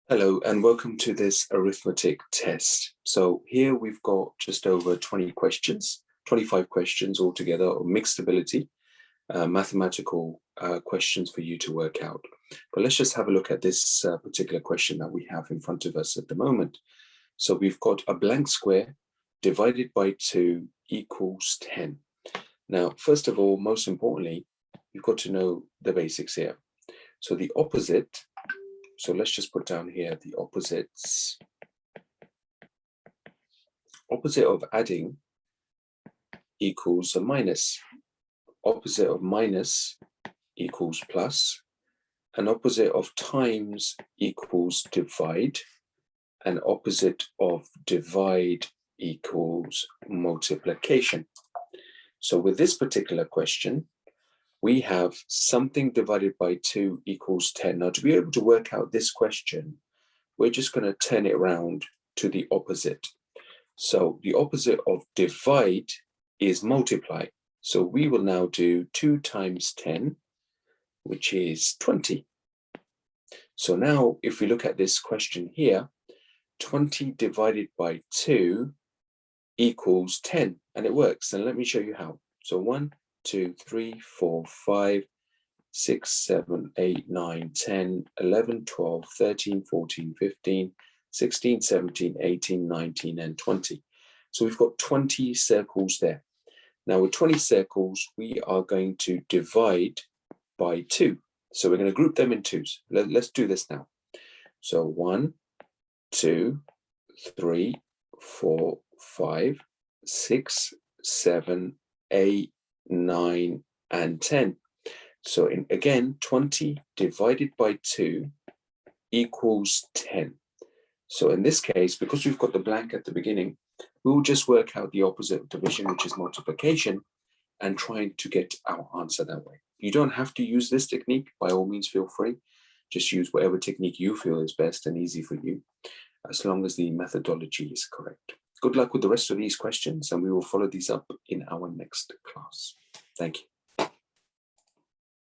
Hello and welcome to this arithmetic test. So here we've got just over 20 questions, 25 questions altogether of mixed ability, mathematical questions for you to work out. But let's just have a look at this particular question that we have in front of us at the moment. So we've got a blank square divided by 2 equals 10. Now, first of all, most importantly, you've got to know the basics here. So the opposite, so let's just put down here the opposites. Opposite of adding equals a minus. Opposite of minus equals plus. And opposite of times equals divide. And opposite of divide equals multiplication. So with this particular question, we have something divided by 2 equals 10. Now, to be able to work out this question, we're just going to turn it around to the opposite. So the opposite of divide is multiply. So we will now do 2 times 10, which is 20. So now, if we look at this question here, 20 divided by 2 equals 10, and it works. And let me show you how. So 1, 2, 3, 4, 5, 6, 7, 8, 9, 10, 11, 12, 13, 14, 15, 16, 17, 18, 19, and 20. So we've got 20 circles there. Now with 20 circles, we are going to divide by 2. So we're going to group them in twos. Let's do this now. So 1, 2, 3, 4, 5, 6, 7, 8, 9, and 10. So again, 20 divided by 2 equals 10. So in this case, because we've got the blank at the beginning, we'll just work out the opposite of division, which is multiplication, and trying to get our answer that way. You don't have to use this technique. By all means, feel free. Just use whatever technique you feel is best and easy for you, as long as the methodology is correct. Good luck with the rest of these questions, and we will follow these up in our next class. Thank you.